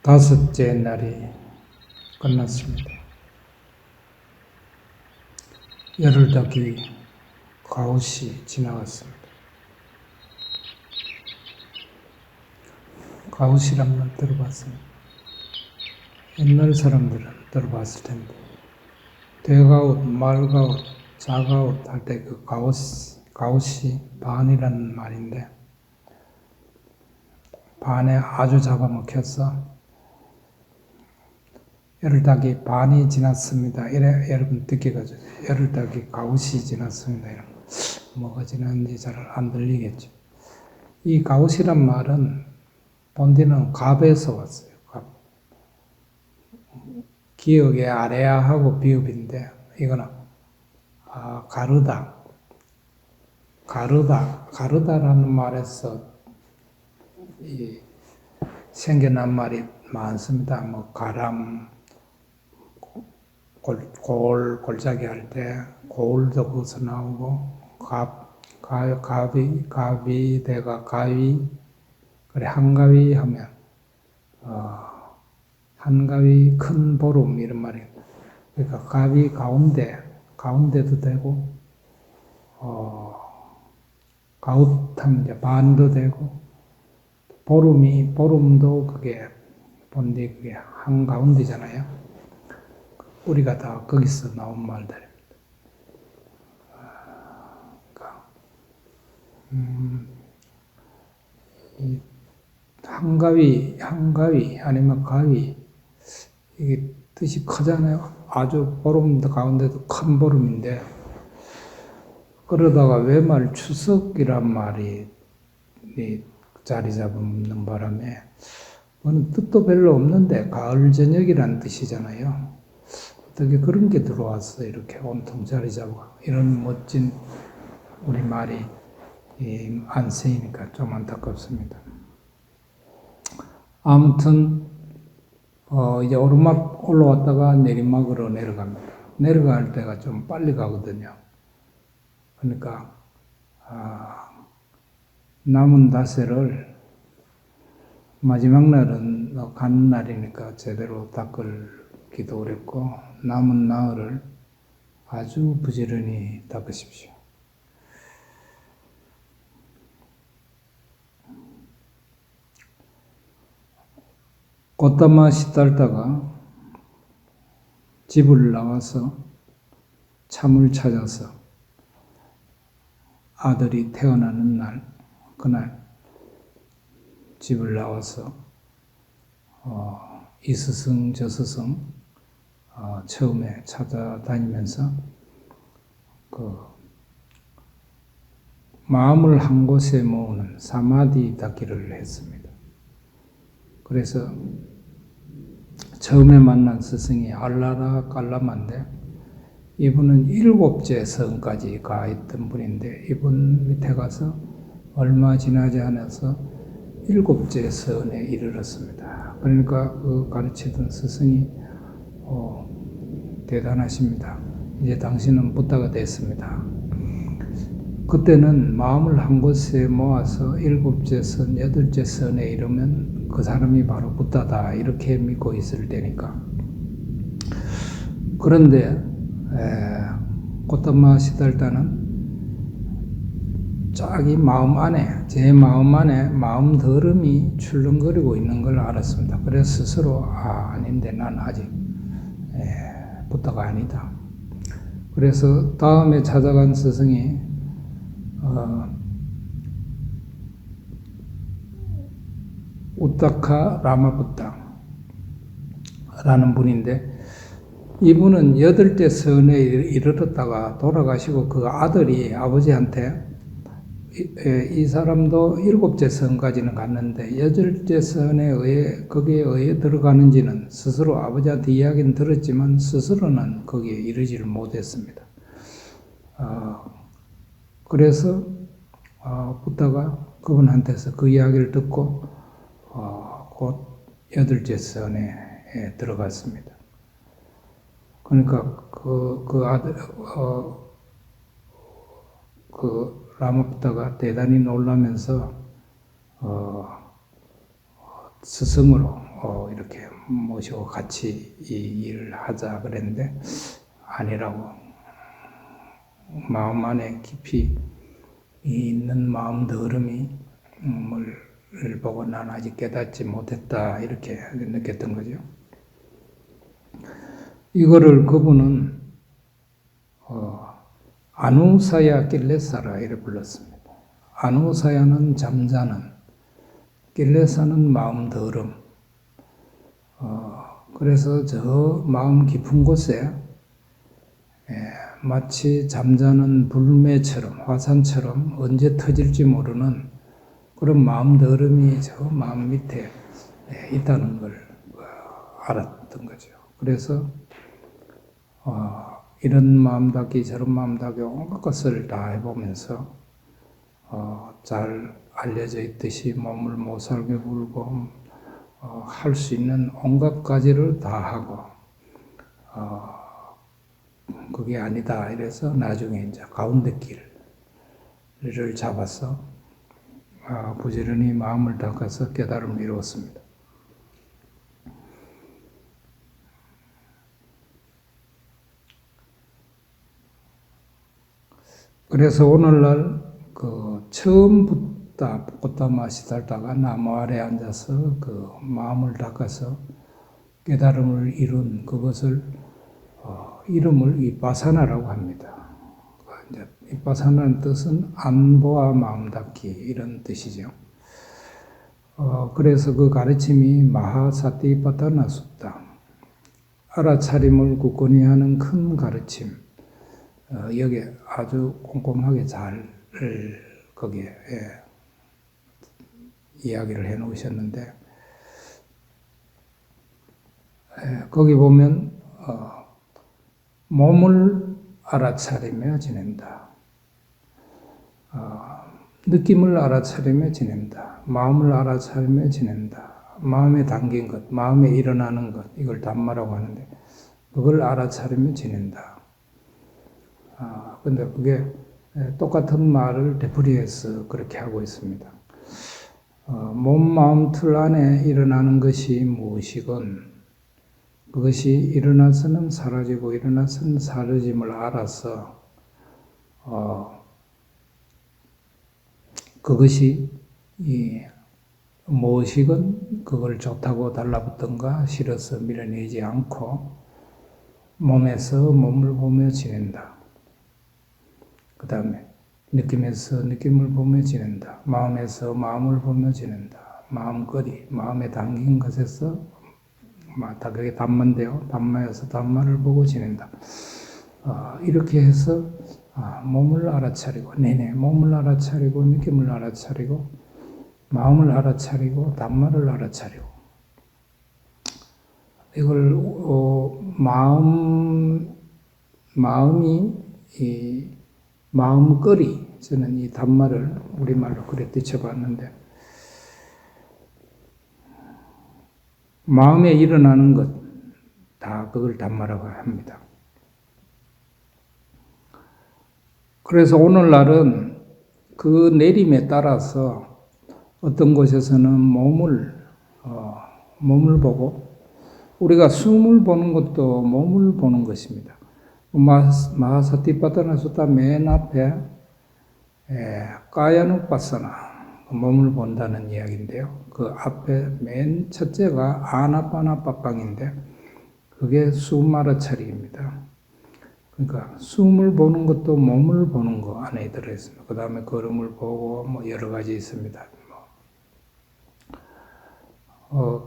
다섯째 날이 끝났습니다. 열흘덕이 가옷이 지나갔습니다. 가옷이란 말 들어봤습니다. 옛날 사람들은 들어봤을 텐데 대가옷, 말가옷, 자가옷 할 때 그 가옷이 반이라는 말인데 반에 아주 잡아먹혀서 열흘닭이 반이 지났습니다. 이래 여러분 듣기가지고 열흘닭이 가옷이 지났습니다. 이런 뭐가 지났는지 잘 안 들리겠죠. 이 가옷이란 말은 본디는 갑에서 왔어요. 갑. 기역의 아레아하고 비읍인데 이거는 가르다라는 말에서 생겨난 말이 많습니다. 뭐 가람, 골짜기 할 때 고울도 거기서 나오고 갑이 대가 가위, 그래 한가위 하면 한가위 큰 보름 이런 말이에요. 그러니까 갑이 가운데도 되고 가웃하면 이제 반도 되고 보름도 그게 본디 그게 한가운데잖아요. 우리가 다 거기서 나온 말들입니다. 이 한가위 아니면 가위 이게 뜻이 크잖아요. 아주 보름 가운데도 큰 보름인데 그러다가 외말 추석이란 말이 자리 잡는 바람에 그건 뜻도 별로 없는데 가을 저녁이란 뜻이잖아요. 어떻게 그런 게 들어와서 이렇게 온통 자리 잡고 이런 멋진 우리 말이 안 쓰이니까 좀 안타깝습니다. 아무튼 이제 오르막 올라왔다가 내리막으로 내려갑니다. 내려갈 때가 좀 빨리 가거든요. 그러니까 남은 닷새를 마지막 날은 가는 날이니까 제대로 닦기도 어렵고 남은 나흘을 아주 부지런히 닦으십시오. 꽃담아 시달다가 집을 나와서 참을 찾아서 아들이 태어나는 날, 그날 집을 나와서 이 스승 저 스승 처음에 찾아다니면서 그 마음을 한 곳에 모으는 사마디 닦기를 했습니다. 그래서 처음에 만난 스승이 알라라 깔라마인데 이분은 7째 성까지 가 있던 분인데 이분 밑에 가서 얼마 지나지 않아서 7째 선에 이르렀습니다. 그러니까 그 가르치던 스승이 대단하십니다. 이제 당신은 부다가 됐습니다. 그때는 마음을 한 곳에 모아서 7째 선, 8째 선에 이르면 그 사람이 바로 부다다 이렇게 믿고 있을 때니까. 그런데 고타마 시달다는 자기 마음 안에, 제 마음 안에 마음 더름이 출렁거리고 있는 걸 알았습니다. 그래서 스스로 아닌데 난 아직 부다가 아니다. 그래서 다음에 찾아간 스승이 우타카 라마부타라는 분인데 이분은 8째 선에 이르렀다가 돌아가시고 그 아들이 아버지한테 이 사람도 7째 선까지는 갔는데 8째 선에 의해 거기에 의해 들어가는지는 스스로 아버지한테 이야기는 들었지만 스스로는 거기에 이르지를 못했습니다. 그래서 부다가 그분한테서 그 이야기를 듣고 곧 8째 선에 들어갔습니다. 그러니까 그 아들 그 라마부타가 대단히 놀라면서 스승으로 이렇게 모시고 같이 이 일을 하자 그랬는데 아니라고 마음 안에 깊이 있는 마음 더름이 을 보고 난 아직 깨닫지 못했다 이렇게 느꼈던 거죠. 이거를 그분은 아누사야 낄레사라 이렇게 불렀습니다. 아누사야는 잠자는, 낄레사는 마음 더름. 그래서 저 마음 깊은 곳에 마치 잠자는 불매처럼 화산처럼 언제 터질지 모르는 그런 마음 더름이 저 마음 밑에 있다는 걸 알았던 거죠. 그래서 이런 마음 닫기 저런 마음 닫기 온갖 것을 다 해보면서 잘 알려져 있듯이 몸을 못 살게 굴고 할 수 있는 온갖 가지를 다 하고 그게 아니다 이래서 나중에 이제 가운데 길을 잡아서 부지런히 마음을 닦아서 깨달음을 이루었습니다. 그래서 오늘날 처음부터 꽃다마 시달다가 나무 아래 앉아서 그 마음을 닦아서 깨달음을 이룬 그것을 이름을 위파사나라고 합니다. 이제 위파사나는 뜻은 안보와 마음 닦기 이런 뜻이죠. 그래서 그 가르침이 마하사티파타나 숫다, 알아차림을 굳건히 하는 큰 가르침, 여기에 아주 꼼꼼하게 잘 거기에 이야기를 해 놓으셨는데 거기 보면 몸을 알아차리며 지낸다. 느낌을 알아차리며 지낸다. 마음을 알아차리며 지낸다. 마음에 담긴 것, 마음에 일어나는 것, 이걸 담마라고 하는데 그걸 알아차리며 지낸다. 근데 그게 똑같은 말을 되풀이해서 그렇게 하고 있습니다. 몸, 마음 틀 안에 일어나는 것이 무엇이건 그것이 일어나서는 사라지고 일어나서는 사라짐을 알아서 그것이 무엇이건 그걸 좋다고 달라붙던가 싫어서 밀어내지 않고 몸에서 몸을 보며 지낸다. 그 다음에 느낌에서 느낌을 보며 지낸다. 마음에서 마음을 보며 지낸다. 마음거리, 마음에 담긴 것에서 그게 담마인데요. 담마에서 담마를 보고 지낸다. 이렇게 해서 몸을 알아차리고 몸을 알아차리고 느낌을 알아차리고 마음을 알아차리고 담마를 알아차리고 이걸 마음이 이 마음거리, 저는 이 담마를 우리말로 그래 뛰쳐봤는데 마음에 일어나는 것, 다 그걸 담마라고 합니다. 그래서 오늘날은 그 내림에 따라서 어떤 곳에서는 몸을 보고 우리가 숨을 보는 것도 몸을 보는 것입니다. 마하사티파타나 수타 맨 앞에 까야누파사나 몸을 본다는 이야기인데요. 그 앞에 맨 첫째가 아나파나파빵인데 그게 숨 알아차리기입니다. 그러니까 숨을 보는 것도 몸을 보는 거 안에 들어있습니다. 그 다음에 걸음을 보고 뭐 여러 가지 있습니다.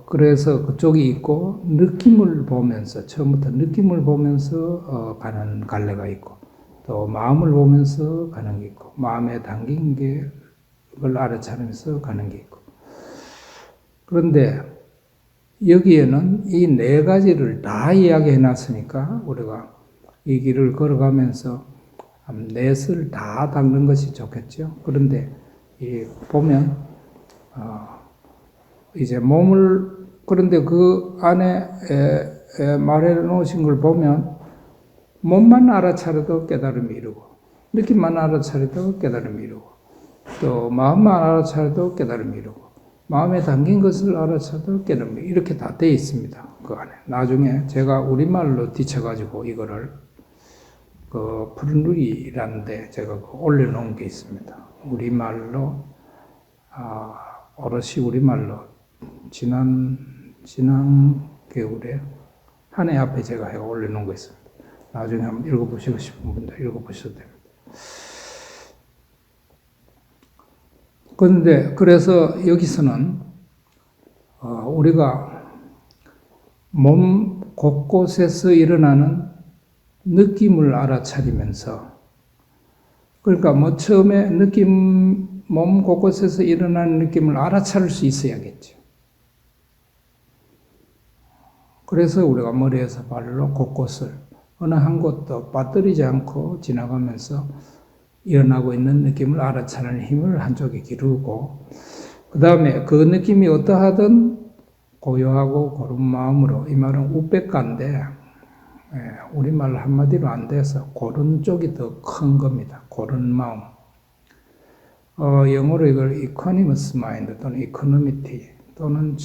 그래서 그쪽이 있고 느낌을 보면서 처음부터 느낌을 보면서 가는 갈래가 있고 또 마음을 보면서 가는 게 있고 마음에 담긴 게 그걸 알아차리면서 가는 게 있고 그런데 여기에는 이 네 가지를 다 이야기해 놨으니까 우리가 이 길을 걸어가면서 넷을 다 닦는 것이 좋겠죠. 그런데 보면 이제 그런데 그 안에 말해 놓으신 걸 보면 몸만 알아차려도 깨달음이 이루고 느낌만 알아차려도 깨달음이 이루고 또 마음만 알아차려도 깨달음이 이루고 마음에 담긴 것을 알아차도 깨닫는 이렇게 다 되어 있습니다. 그 안에. 나중에 제가 우리말로 뒤쳐가지고 이거를 그 푸른누리라는데 제가 올려놓은 게 있습니다. 우리말로 어르시 우리말로 지난 겨울에 한 해 앞에 제가 해가 올려놓은 거 있습니다. 나중에 한번 읽어보시고 싶은 분들 읽어보셔도 됩니다. 그래서 여기서는 우리가 몸 곳곳에서 일어나는 느낌을 알아차리면서, 그러니까 처음에 몸 곳곳에서 일어나는 느낌을 알아차릴 수 있어야겠죠. 그래서 우리가 머리에서 발로 곳곳을 어느 한 곳도 빠뜨리지 않고 지나가면서 일어나고 있는 느낌을 알아차리는 힘을 한쪽에 기르고, 그 다음에 그 느낌이 어떠하든 고요하고 고른 마음으로, 이 말은 우백가인데 우리말 한마디로 안 돼서 고른 쪽이 더 큰 겁니다. 고른 마음. 영어로 이걸 equanimous mind 또는 equanimity 또는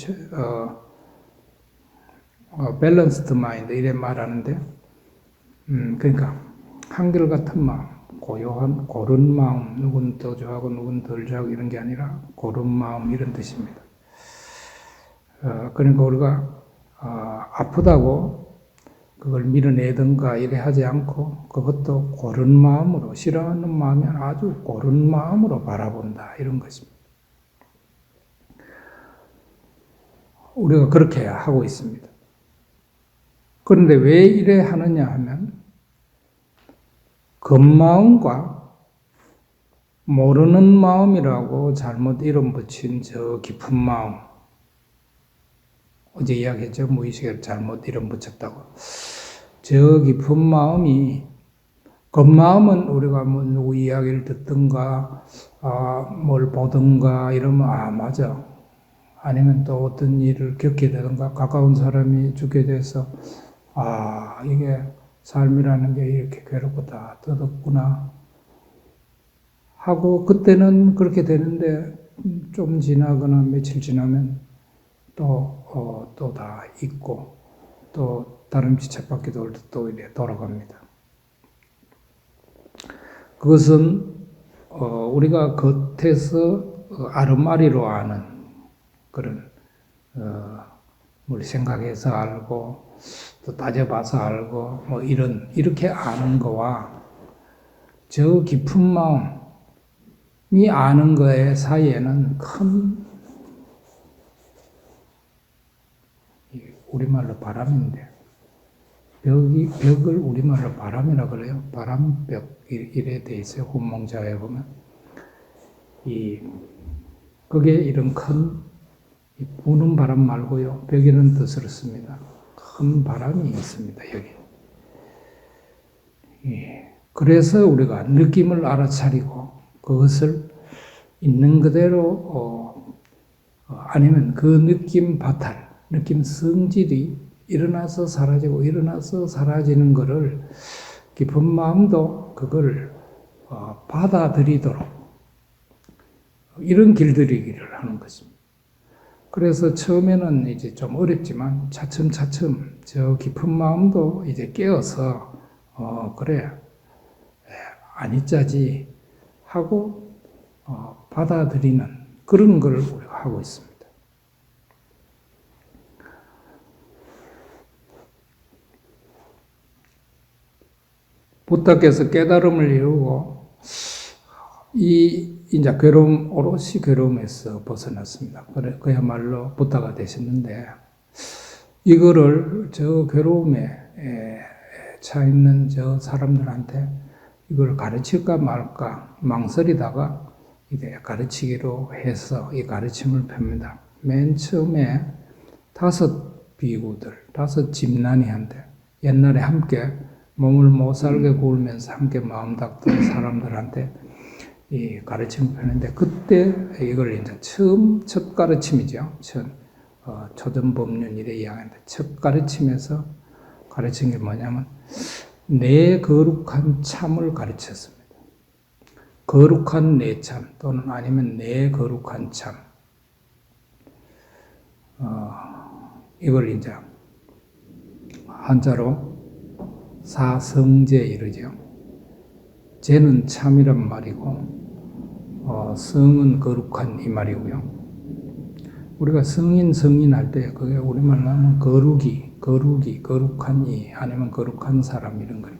balanced mind 이래 말하는데, 그러니까 한결같은 마음, 고요한 고른 마음, 누군 더 좋아하고 누군 덜 좋아하고 이런 게 아니라 고른 마음 이런 뜻입니다. 그러니까 우리가 아프다고 그걸 밀어내든가 이래 하지 않고 그것도 고른 마음으로, 싫어하는 마음이 아주 고른 마음으로 바라본다 이런 것입니다. 우리가 그렇게 하고 있습니다. 그런데 왜 이래 하느냐 하면 겉마음과 모르는 마음이라고 잘못 이름 붙인 저 깊은 마음, 어제 이야기했죠. 무의식에 잘못 이름 붙였다고. 저 깊은 마음이, 겉마음은 우리가 뭐 누구 이야기를 듣든가 뭘 보든가 이러면 맞아. 아니면 또 어떤 일을 겪게 되든가 가까운 사람이 죽게 돼서 이게 삶이라는 게 이렇게 괴롭구나, 뜻없구나 하고, 그때는 그렇게 되는데 좀 지나거나 며칠 지나면 또 다 잊고 또 다른 지쳇바퀴 돌듯 또 이래 돌아갑니다. 그것은 우리가 겉에서 아름아리로 아는 그런 뭘 생각해서 알고 또 따져봐서 알고 뭐 이렇게 아는 거와 저 깊은 마음이 아는 거의 사이에는 큰, 우리말로 바람인데, 벽을 우리말로 바람이라 그래요. 바람벽 이래 돼 있어요. 훈몽자에 보면 그게 이런 큰 부는 바람 말고요, 벽이라는 뜻으로 씁니다. 큰 바람이 있습니다, 여기. 그래서 우리가 느낌을 알아차리고 그것을 있는 그대로 아니면 그 느낌 바탈, 느낌 성질이 일어나서 사라지고 일어나서 사라지는 것을 깊은 마음도 그걸 받아들이도록 이런 길들이기를 하는 것입니다. 그래서 처음에는 이제 좀 어렵지만 차츰차츰 저 깊은 마음도 이제 깨어서 그래 아니짜지 하고 받아들이는 그런 걸 우리가 하고 있습니다. 부처께서 깨달음을 이루고 이제 괴로움, 오롯이 괴로움에서 벗어났습니다. 그야말로 부처가 되셨는데, 이거를 저 괴로움에 차 있는 저 사람들한테 이걸 가르칠까 말까 망설이다가 이제 가르치기로 해서 이 가르침을 펴니다. 맨 처음에 5 비구들, 5 집난이한테 옛날에 함께 몸을 못 살게 구울면서 함께 마음 닦던 사람들한테 이 가르침을 펴는데, 그때 이걸 이제 첫 가르침이죠. 초전법륜 이래 이야기하는데 첫 가르침에서 가르친 게 뭐냐면 내 거룩한 참을 가르쳤습니다. 거룩한 내 참 또는 아니면 내 거룩한 참. 이걸 이제 한자로 사성제 이러죠. 제는 참이란 말이고, 성은 거룩한 이 말이고요. 우리가 성인 할 때, 그게 우리말로 하면 거룩한 이, 아니면 거룩한 사람 이런 거예요.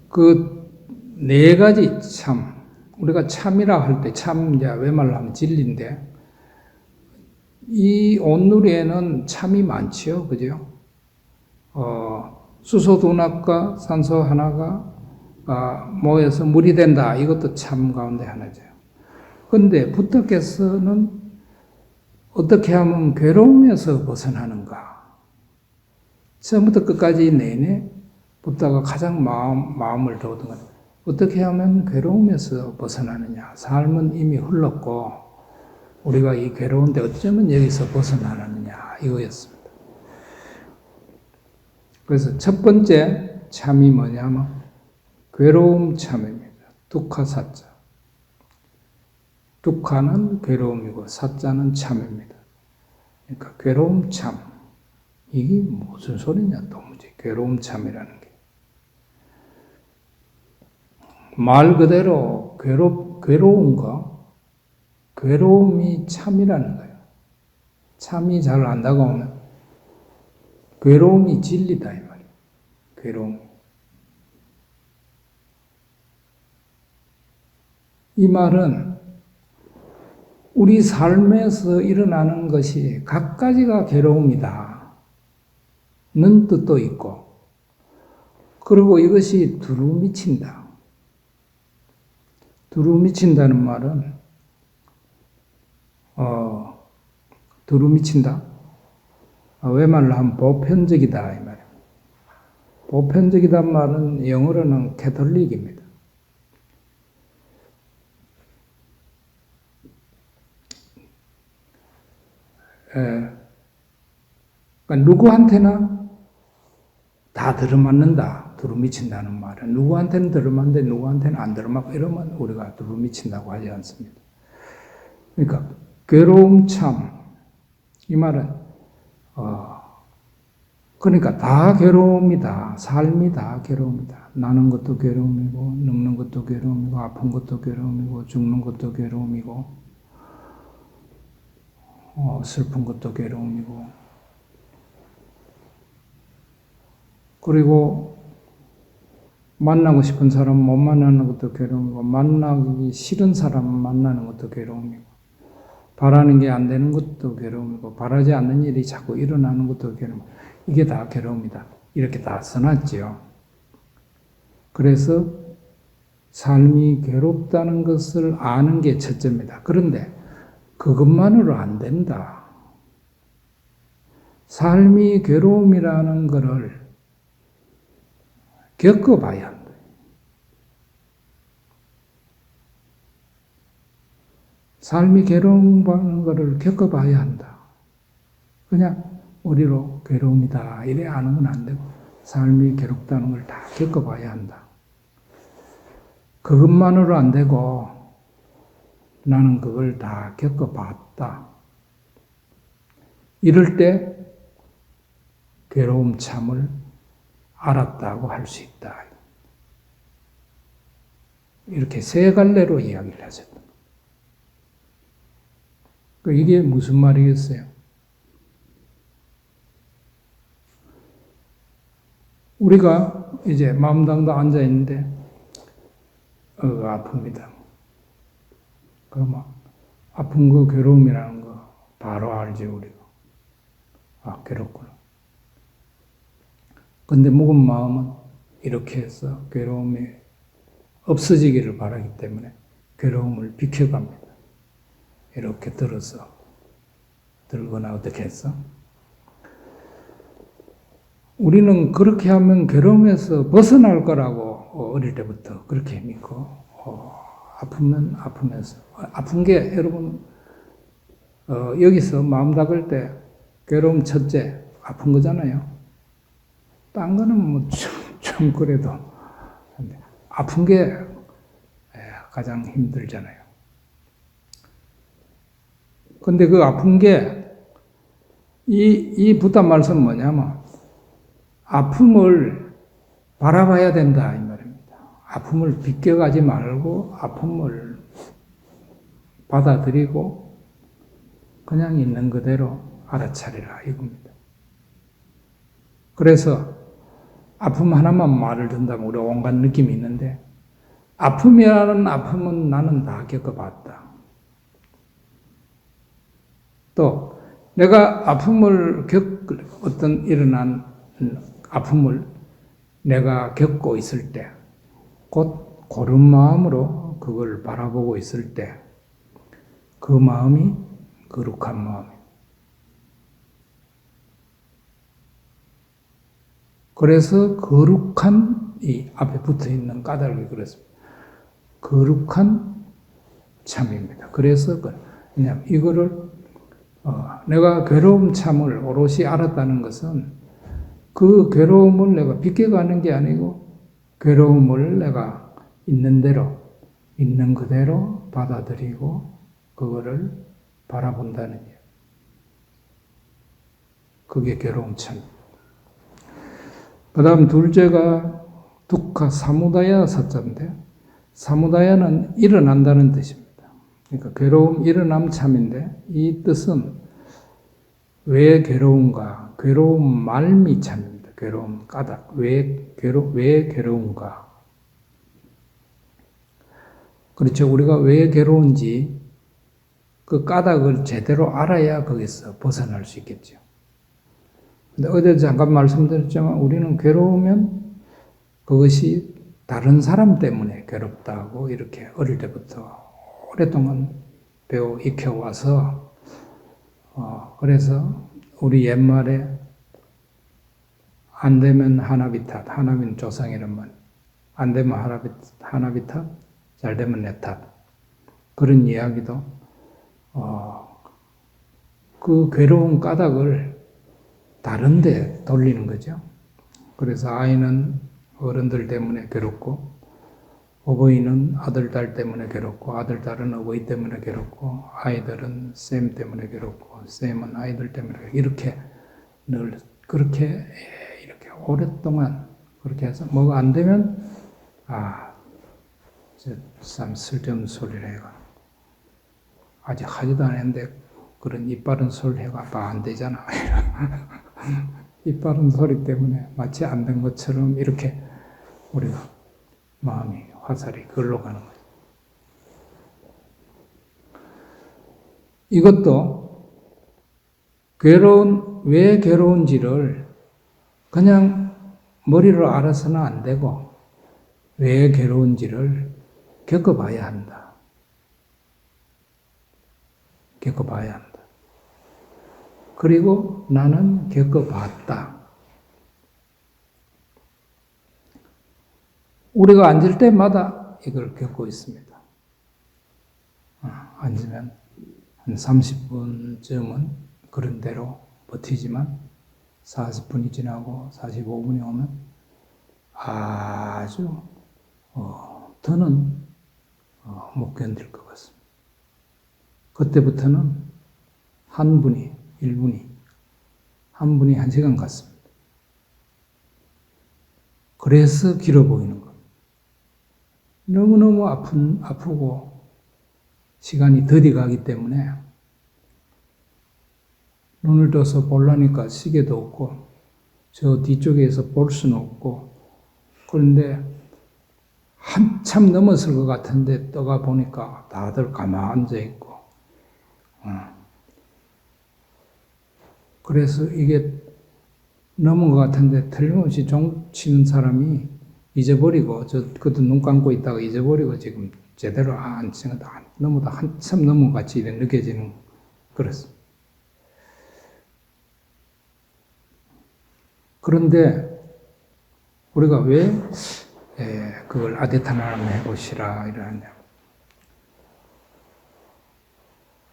그 네 가지 참, 우리가 참이라 할 때 참, 이제 외말로 하면 진리인데, 이 온누리에는 참이 많지요, 그죠? 수소 두 납과 산소 하나가 모여서 물이 된다. 이것도 참 가운데 하나죠. 그런데 부처께서는 어떻게 하면 괴로움에서 벗어나는가? 처음부터 끝까지 내내 부처가 가장 마음을 두었던 건 어떻게 하면 괴로움에서 벗어나느냐? 삶은 이미 흘렀고 우리가 이 괴로운데 어쩌면 여기서 벗어나느냐 이거였습니다. 그래서 첫 번째 참이 뭐냐면 괴로움 참입니다. 두카사자. 두카는 괴로움이고 사자는 참입니다. 그러니까 괴로움 참. 이게 무슨 소리냐 도무지 괴로움 참이라는 게. 말 그대로 괴로운 거, 괴로움이 참이라는 거예요. 참이 잘 안 다가오면 괴로움이 진리다 이 말이에요. 괴로움. 이 말은 우리 삶에서 일어나는 것이 각가지가 괴로움이다 는 뜻도 있고, 그리고 이것이 두루 미친다. 두루 미친다는 말은 두루 미친다. 외말로 하면 보편적이다 이 말이에요. 보편적이란 말은 영어로는 캐톨릭입니다. 그러니까 누구한테나 다 들어맞는다. 두루미친다는 말은 누구한테는 들어맞는데 누구한테는 안 들어맞고 이러면 우리가 두루미친다고 하지 않습니다. 그러니까 괴로움 참, 이 말은 그러니까 다 괴로움이다. 삶이 다 괴로움이다. 나는 것도 괴로움이고 늙는 것도 괴로움이고 아픈 것도 괴로움이고 죽는 것도 괴로움이고 슬픈 것도 괴로움이고, 그리고 만나고 싶은 사람 못 만나는 것도 괴로움이고, 만나기 싫은 사람 만나는 것도 괴로움이고, 바라는 게 안 되는 것도 괴로움이고, 바라지 않는 일이 자꾸 일어나는 것도 괴로움이고, 이게 다 괴로움이다. 이렇게 다 써놨지요. 그래서 삶이 괴롭다는 것을 아는 게 첫째입니다. 그런데 그것만으로 안 된다. 삶이 괴로움이라는 것을 겪어봐야 한다. 삶이 괴로움이라는 것을 겪어봐야 한다. 그냥 우리로 괴로움이다 이래 아는 건 안 되고 삶이 괴롭다는 걸 다 겪어봐야 한다. 그것만으로 안 되고 나는 그걸 다 겪어봤다. 이럴 때 괴로움 참을 알았다고 할 수 있다. 이렇게 세 갈래로 이야기를 하셨다. 이게 무슨 말이겠어요? 우리가 이제 마음당도 앉아 있는데 아픕니다. 그러면 아픈 거 괴로움이라는 거 바로 알지 우리가. 괴롭구나. 근데 묵은 마음은 이렇게 해서 괴로움이 없어지기를 바라기 때문에 괴로움을 비켜갑니다. 이렇게 들거나 어떻게 해서. 우리는 그렇게 하면 괴로움에서 벗어날 거라고 어릴 때부터 그렇게 믿고, 아프면 아프면서. 아픈 게 여러분, 여기서 마음 닦을 때 괴로움 첫째, 아픈 거잖아요. 딴 거는 뭐 좀 그래도. 아픈 게 가장 힘들잖아요. 근데 그 아픈 게, 이 부다 말씀은 뭐냐면, 아픔을 바라봐야 된다, 이 말입니다. 아픔을 비껴가지 말고, 아픔을 받아들이고, 그냥 있는 그대로 알아차리라, 이겁니다. 그래서, 아픔 하나만 말을 듣는다면 우리가 온갖 느낌이 있는데, 아픔이라는 아픔은 나는 다 겪어봤다. 또 내가 아픔을 어떤 일어난 아픔을 내가 겪고 있을 때, 곧 고른 마음으로 그걸 바라보고 있을 때, 그 마음이 거룩한 마음이에요. 그래서 거룩한, 이 앞에 붙어 있는 까닭이 그렇습니다. 거룩한 참입니다. 그래서 그냥 이거를 내가 괴로움 참을 오롯이 알았다는 것은 그 괴로움을 내가 비껴가는 게 아니고 괴로움을 내가 있는 대로, 있는 그대로 받아들이고 그거를 바라본다는 거예요. 그게 괴로움 참. 그 다음 둘째가 두카 사무다야 사자인데, 사무다야는 일어난다는 뜻입니다. 그러니까 괴로움 일어남 참인데, 이 뜻은 왜 괴로운가? 괴로움 말미 참입니다. 괴로움 까닭. 왜 괴로운가? 그렇죠. 우리가 왜 괴로운지 그 까닭을 제대로 알아야 거기서 벗어날 수 있겠죠. 근데 어제 잠깐 말씀드렸지만 우리는 괴로우면 그것이 다른 사람 때문에 괴롭다고 이렇게 어릴 때부터 오랫동안 배워 익혀와서 그래서 우리 옛말에 안 되면 하나비 탓, 하나비는 조상이란 말, 안 되면 하나비 탓, 잘 되면 내 탓. 그런 이야기도 그 괴로운 까닭을 다른 데 돌리는 거죠. 그래서 아이는 어른들 때문에 괴롭고, 어버이는 아들, 딸 때문에 괴롭고, 아들, 딸은 어버이 때문에 괴롭고, 아이들은 쌤 때문에 괴롭고, 쌤은 아이들 때문에 이렇게 늘 그렇게 이렇게 오랫동안 그렇게 해서 뭐가 안 되면 참 쓸데없는 소리를 해가 아직 하지도 않았는데 그런 이빠른 소리를 해가 안 되잖아. 이빠른 소리 때문에 마치 안 된 것처럼 이렇게 우리가 마음이 화살이 그걸로 가는 거예요. 이것도 왜 괴로운지를 그냥 머리로 알아서는 안 되고 왜 괴로운지를 겪어봐야 한다. 겪어봐야 한다. 그리고 나는 겪어봤다. 우리가 앉을 때마다 이걸 겪고 있습니다. 앉으면 한 30분쯤은 그런 대로 버티지만 40분이 지나고 45분이 오면 아주 더는 못 견딜 것 같습니다. 그때부터는 한 분이 1분이, 한 분이 1시간 같습니다. 그래서 길어 보이는 겁니다. 너무너무 아프고 시간이 더디 가기 때문에 눈을 떠서 보려니까 시계도 없고 저 뒤쪽에서 볼 수는 없고 그런데 한참 넘었을 것 같은데 떠가 보니까 다들 가만히 앉아 있고 그래서 이게 넘은 것 같은데 틀림없이 종 치는 사람이 잊어버리고 그것도 눈 감고 있다가 잊어버리고 지금 제대로 안 치는 너무도 한참 넘은 것 같이 느껴지는 그렇습니다. 그런데 우리가 왜 그걸 아디타나 한번 해보시라 이러냐.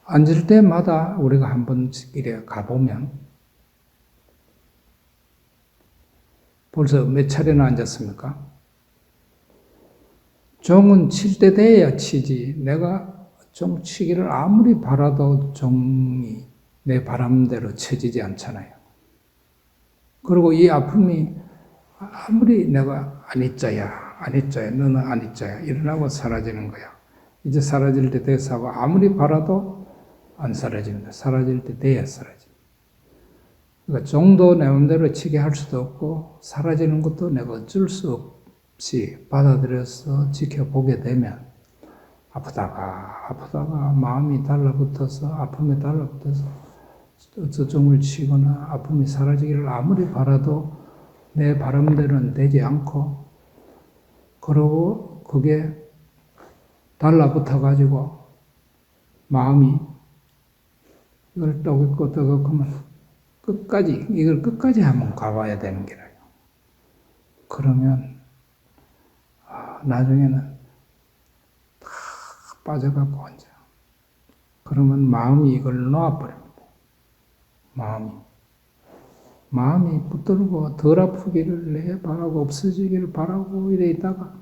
앉을 때마다 우리가 한 번씩 이래 가보면 벌써 몇 차례나 앉았습니까? 종은 칠 때 돼야 치지. 내가 종치기를 아무리 바라도 종이 내 바람대로 쳐지지 않잖아요. 그리고 이 아픔이 아무리 내가 아니짜야, 너는 아니짜야, 일어나고 사라지는 거야. 이제 사라질 때 돼서 하고 아무리 바라도 안 사라집니다. 사라질 때 돼야 사라집니다. 그러니까 종도 내 마음대로 치게 할 수도 없고 사라지는 것도 내가 어쩔 수 없이 받아들여서 지켜보게 되면 아프다가 마음이 달라붙어서 아픔에 달라붙어서 어쩌종을 치거나 아픔이 사라지기를 아무리 바라도 내 바람대로는 되지 않고 그러고 그게 달라붙어가지고 마음이 이걸 떠긋고 하면 이걸 끝까지 한번 가봐야 되는 게라요. 그러면 나중에는 다 빠져갖고 앉아. 그러면 마음이 이걸 놓아버립니다. 마음이 붙들고 덜 아프기를 내 바라고 없어지기를 바라고 이래 있다가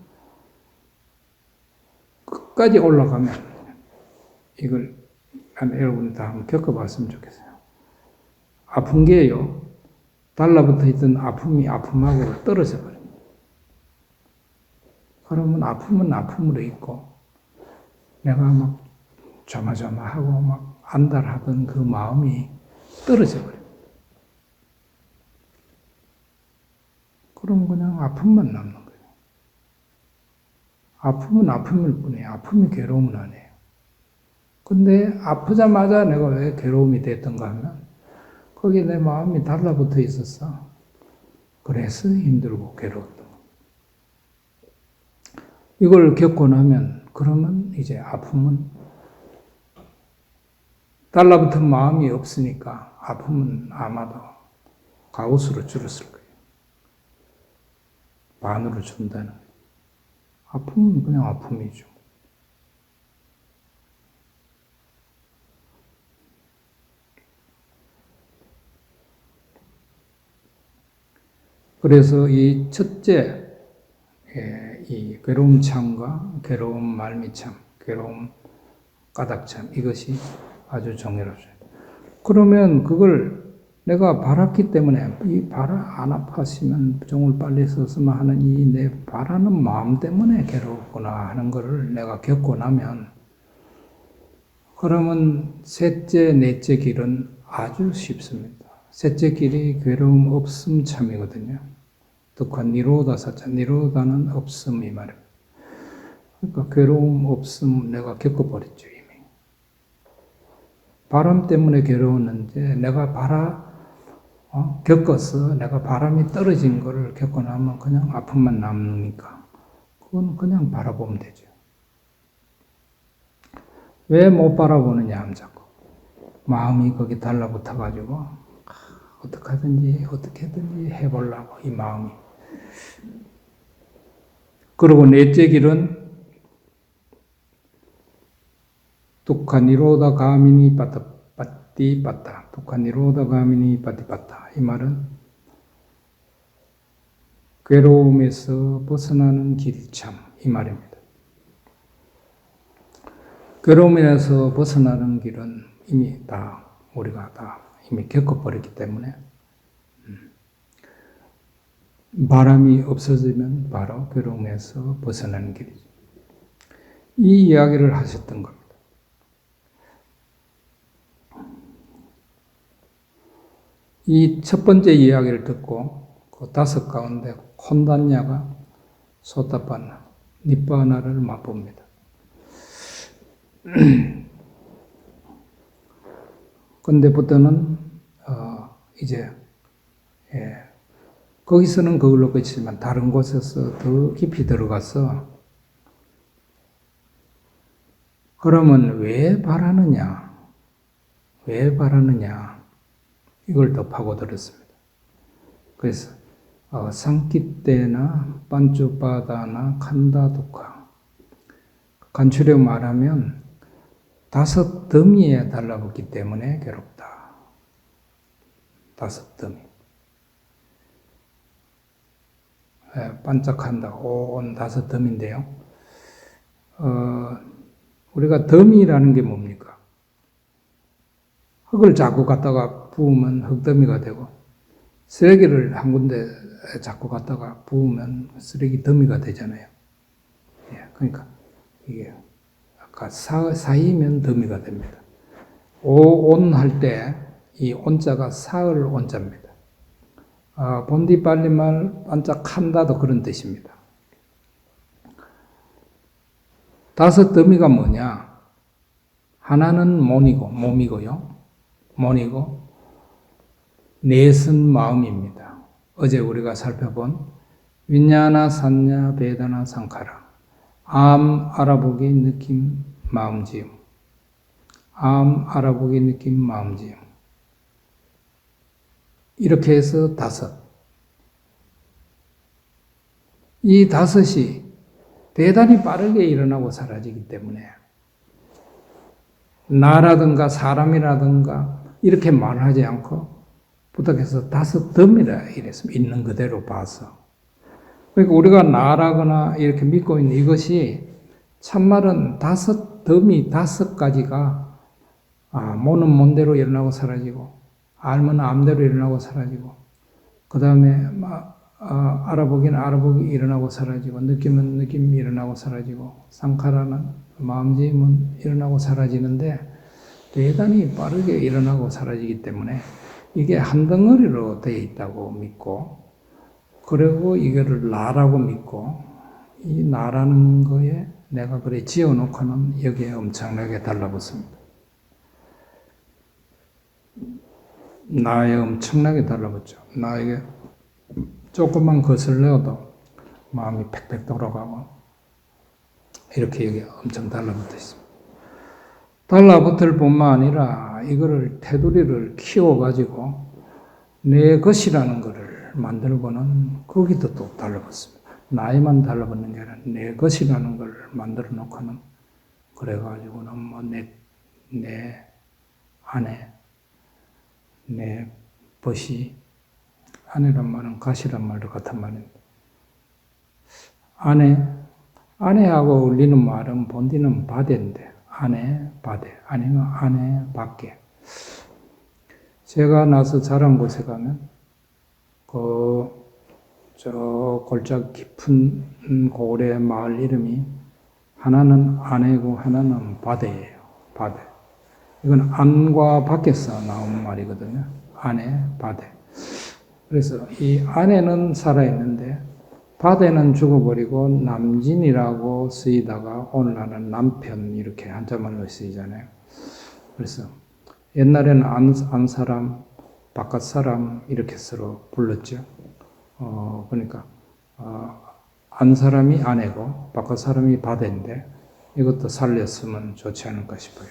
끝까지 올라가면 이걸 여러분이 다 한번 겪어봤으면 좋겠어요. 아픈 게요. 달라붙어 있던 아픔이 아픔하고 떨어져 버립니다. 그러면 아픔은 아픔으로 있고 내가 막 조마조마하고 막 안달하던 그 마음이 떨어져 버립니다. 그럼 그냥 아픔만 남는 거예요. 아픔은 아픔일 뿐이에요. 아픔이 괴로움은 아니에요. 근데 아프자마자 내가 왜 괴로움이 됐던가 하면 거기에 내 마음이 달라붙어 있었어. 그래서 힘들고 괴로웠던 거예요. 이걸 겪고 나면 그러면 이제 아픔은 달라붙은 마음이 없으니까 아픔은 아마도 가옷으로 줄었을 거예요. 반으로 준다는 거예요. 아픔은 그냥 아픔이죠. 그래서 이 첫째, 이 괴로움 참과 괴로움 말미참, 괴로움 까닭참, 이것이 아주 정의롭죠. 그러면 그걸 내가 바랐기 때문에 이 바라 안 아파하시면 종을 빨리 썼으면 하는 이 내 바라는 마음 때문에 괴롭구나 하는 것을 내가 겪고 나면 그러면 셋째, 넷째 길은 아주 쉽습니다. 셋째 길이 괴로움 없음 참이거든요. 득화 니로다 사자, 니로다는 없음 이 말입니다. 그러니까 괴로움 없음 내가 겪어버렸죠 이미. 바람 때문에 괴로웠는데 내가 겪어서 내가 바람이 떨어진 거를 겪고 나면 그냥 아픔만 남으니까 그건 그냥 바라보면 되죠. 왜 못 바라보느냐 하면 자꾸 마음이 거기 달라붙어가지고 어떻게든지 해보려고 이 마음이. 그리고 넷째 길은 두카 니로다 가미니 빠띠 빠따. 두카 니로다 가미니 빠띠 빠따. 이 말은 괴로움에서 벗어나는 길이 참. 이 말입니다. 괴로움에서 벗어나는 길은 이미 우리가 이미 겪어버렸기 때문에 바람이 없어지면 바로 괴로움에서 벗어나는 길이죠. 이 이야기를 하셨던 겁니다. 이 첫 번째 이야기를 듣고 그 5 가운데 콘단냐가 소타파나, 니빠나를 맛봅니다. 근데부터는 이제 거기서는 그걸로 끝이지만 다른 곳에서 더 깊이 들어가서 그러면 왜 바라느냐 이걸 더 파고들었습니다. 그래서 상키때나 반쭈바다나 칸다두카 간추려 말하면 5 더미에 달라붙기 때문에 괴롭다. 5 더미. 반짝한다. 온 5 더미인데요. 우리가 더미라는 게 뭡니까? 흙을 자꾸 갖다가 부으면 흙더미가 되고, 쓰레기를 한 군데 자꾸 갖다가 부으면 쓰레기 더미가 되잖아요. 예, 그러니까 이게 아까 사이면 더미가 됩니다. 온 할 때 이 온자가 사을 온자입니다. 본디 빨리말 반짝한다도 그런 뜻입니다. 다섯 더미가 뭐냐? 하나는 몸이고요. 몸이고, 넷은 마음입니다. 어제 우리가 살펴본 윈냐나, 산냐, 베다나, 상카라. 암, 알아보기, 느낌, 마음지음. 암, 알아보기, 느낌, 마음지음. 이렇게 해서 다섯. 이 다섯이 대단히 빠르게 일어나고 사라지기 때문에 나라든가 사람이라든가 이렇게 말하지 않고 부탁해서 다섯 덤이라 이랬습니다. 있는 그대로 봐서. 그러니까 우리가 나라거나 이렇게 믿고 있는 이것이 참말은 다섯 덤이 다섯 가지가 모는 뭔대로 일어나고 사라지고 알면 암대로 일어나고 사라지고 그 다음에 알아보기는 알아보기 일어나고 사라지고 느낌은 느낌 일어나고 사라지고 상카라는 마음지음은 일어나고 사라지는데 대단히 빠르게 일어나고 사라지기 때문에 이게 한 덩어리로 되어 있다고 믿고 그리고 이거를 나라고 믿고 이 나라는 거에 내가 그래 지어놓고는 여기에 엄청나게 달라붙습니다. 나에 엄청나게 달라붙죠. 나에게 조금만 거슬려도 마음이 팩팩 돌아가고 이렇게 여기 엄청 달라붙어 있습니다. 달라붙을 뿐만 아니라 이거를 테두리를 키워가지고 내 것이라는 것을 만들고는 거기도 또 달라붙습니다. 나에만 달라붙는 게 아니라 내 것이라는 걸 만들어 놓고는 그래가지고는 뭐 내 안에 내 벗이 아내란 말은 가시란 말도 같은 말입니다. 아내하고 어울리는 말은 본디는 바데인데 아내, 바데 아니면 아내, 밖에. 제가 나서 자란 곳에 가면 저 골짜 깊은 고을의 마을 이름이 하나는 아내고 하나는 바데예요. 바데. 이건 안과 밖에서 나온 말이거든요. 아내, 바데. 그래서 이 아내는 살아있는데 바데는 죽어버리고 남진이라고 쓰이다가 오늘날은 남편 이렇게 한자말로 쓰이잖아요. 그래서 옛날에는 안 사람, 바깥 사람 이렇게 서로 불렀죠. 그러니까 안 사람이 아내고 바깥 사람이 바데인데 이것도 살렸으면 좋지 않을까 싶어요.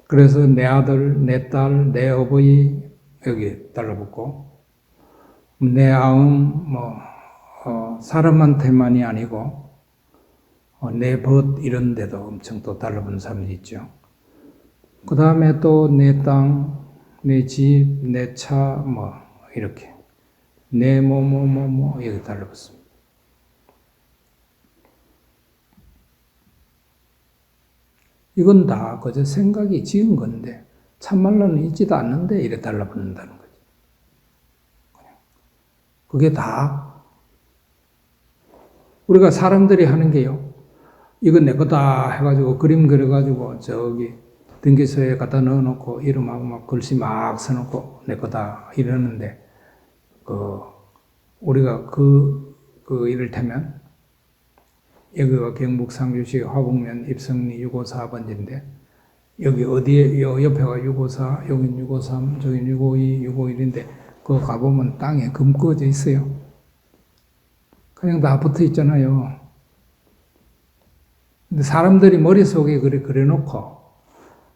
그래서 내 아들, 내 딸, 내 어버이 여기 달라붙고 내 아음 사람한테만이 아니고 내 벗 이런 데도 엄청 또 달라붙는 사람들이 있죠. 그 다음에 또 내 땅, 내 집, 내 차 이렇게 내 여기 달라붙습니다. 이건 다 그저 생각이 지은 건데 참말로는 있지도 않는데 이래 달라붙는다는 거죠. 그게 다 우리가 사람들이 하는 게요. 이건 내 거다 해가지고 그림 그려가지고 저기 등기소에 갖다 넣어놓고 이름하고 막 글씨 막 써놓고 내 거다 이러는데 우리가 이를테면 여기가 경북 상주시 화북면 입성리 654번지인데 여기 어디에 옆에가 654, 여긴 653, 저긴 652, 651인데 그거 가보면 땅에 금 꺼져 있어요. 그냥 다 붙어 있잖아요. 근데 사람들이 머릿속에 그래놓고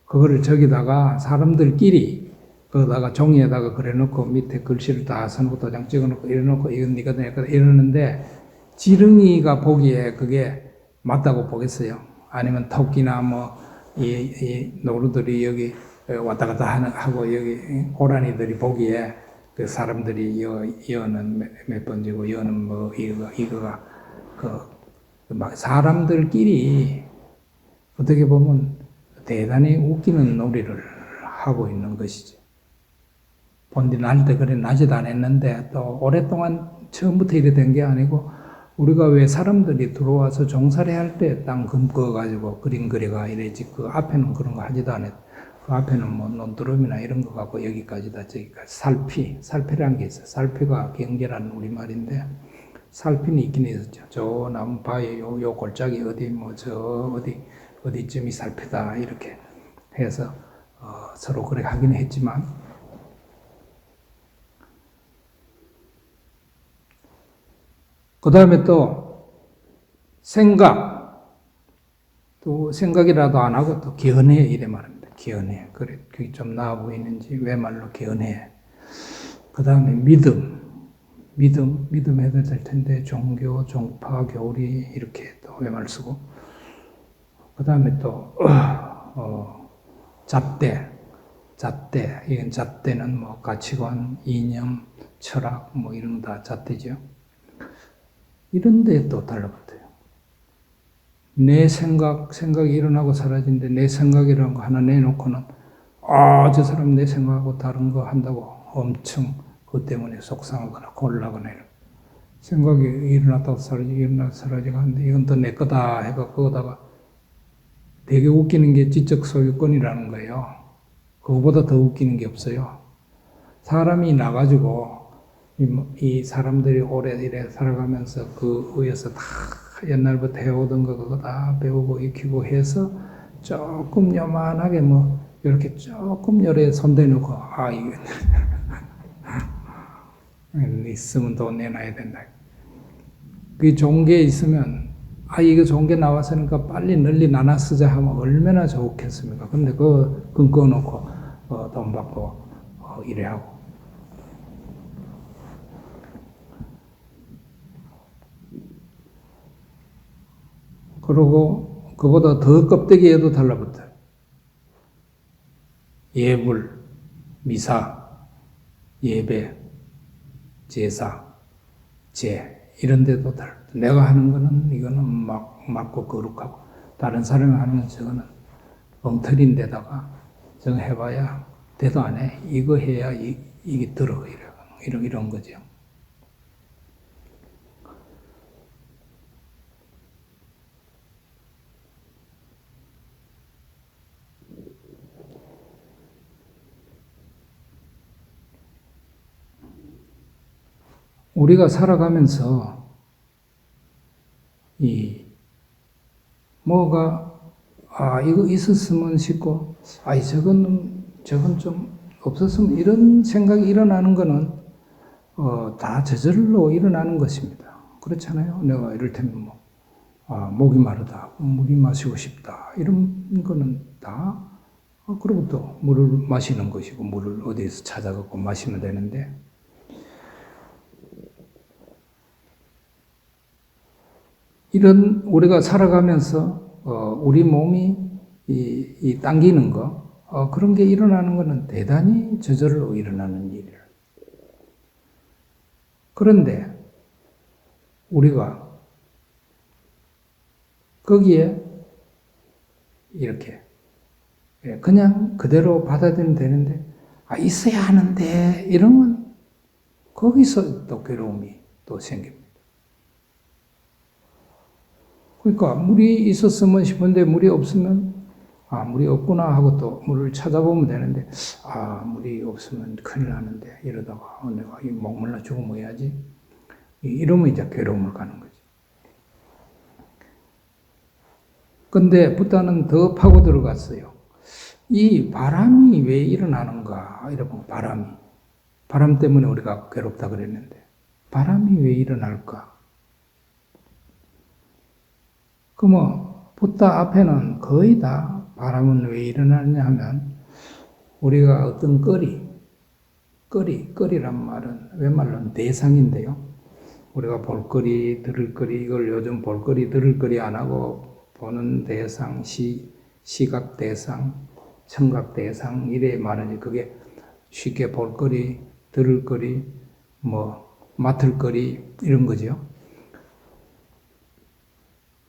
그거를 저기다가 사람들끼리 거기다가 종이에다가 그래놓고 밑에 글씨를 다 써놓고 도장 찍어놓고 이래놓고 이건 네가 내 거다 이러는데 지렁이가 보기에 그게 맞다고 보겠어요? 아니면 토끼나 이 노루들이 여기 왔다 갔다 하고 여기 고라니들이 보기에 그 사람들이 여는 몇 번지고 여는 이거가 막 사람들끼리 어떻게 보면 대단히 웃기는 놀이를 하고 있는 것이지. 본디 날 때 그래 낮에도 안 했는데 또 오랫동안 처음부터 이래 된 게 아니고 우리가 왜 사람들이 들어와서 종살이 할 때 땅 금꺼가지고 그림 그리가 이래지 그 앞에는 그런 거 하지도 않았. 그 앞에는 뭐 논두름이나 이런 거 갖고 여기까지다 저기까지 살피라는 게 있어요. 살피가 경계라는 우리말인데 살피는 있긴 있었죠. 저 나무 바위 요 골짜기 어디 뭐 저 어디쯤이 살피다 이렇게 해서 서로 그래 하긴 했지만 그 다음에 또 또 생각이라도 안 하고 또 견해 이래 말합니다. 견해. 그래 그게 좀 나아 보이는지 왜 말로 견해. 그 다음에 믿음 해도 될 텐데 종교, 종파, 교리 이렇게 또 외말 쓰고 그 다음에 또 잣대 이건 잣대는 뭐 가치관, 이념, 철학 뭐 이런 거 다 잣대죠. 이런 데 또 달라붙어요. 내 생각이 일어나고 사라지는데 내 생각이라는 거 하나 내놓고는 저 사람 내 생각하고 다른 거 한다고 엄청 그것 때문에 속상하거나 곤란하거나 이런 생각이 일어났다고 사라지고 하는데 이건 또 내 거다 해가 그거다가 되게 웃기는 게 지적 소유권이라는 거예요. 그거보다 더 웃기는 게 없어요. 사람이 나가지고 이 사람들이 오래 이래 살아가면서 그 위에서 다 옛날부터 해오던 거 그거 다 배우고 익히고 해서 조금 요만하게 뭐 이렇게 조금 열에 손대놓고 이거 있으면 돈 내놔야 된다. 그 좋은 게 있으면 이거 좋은 게 나왔으니까 빨리 널리 나눠 쓰자 하면 얼마나 좋겠습니까? 근데 그건 꺼놓고 돈 받고 이래 하고 그러고 그보다 더 껍데기에도 달라붙어요. 예불, 미사, 예배, 제사, 제 이런 데도 달라. 내가 하는 거는 이거는 맞고 거룩하고 다른 사람이 하는 건 저거는 엉터리인 데다가 저거 해봐야 대도 안 해. 이거 해야 이게 들어 이런 거죠. 우리가 살아가면서 뭐가 이거 있었으면 싶고 저건 좀 없었으면 이런 생각이 일어나는 거는 다 저절로 일어나는 것입니다. 그렇잖아요. 내가 이를테면 목이 마르다, 물이 마시고 싶다 이런 거는 다 그리고 또 물을 마시는 것이고 물을 어디에서 찾아갖고 마시면 되는데 이런 우리가 살아가면서 우리 몸이 당기는 거 그런 게 일어나는 것은 대단히 저절로 일어나는 일이에요. 그런데 우리가 거기에 이렇게 그냥 그대로 받아들이면 되는데 있어야 하는데 이러면 거기서 또 괴로움이 또 생깁니다. 그러니까 물이 있었으면 싶은데 물이 없으면 물이 없구나 하고 또 물을 찾아보면 되는데 물이 없으면 큰일 나는데 이러다가 내가 목말라 죽으면 해야지 이러면 이제 괴로움을 가는 거지. 근데 부다는 더 파고 들어갔어요. 이 바람이 왜 일어나는가 이러면 바람 때문에 우리가 괴롭다 그랬는데 바람이 왜 일어날까? 부다 앞에는 거의 다 바람은 왜 일어나느냐 하면 우리가 어떤 거리란 말은 웬말로는 대상인데요. 우리가 볼거리, 들을거리 이걸 요즘 볼거리, 들을거리 안 하고 보는 대상, 시각 대상, 청각 대상 이래 말하지 그게 쉽게 볼거리, 들을거리, 맡을거리 이런 거죠.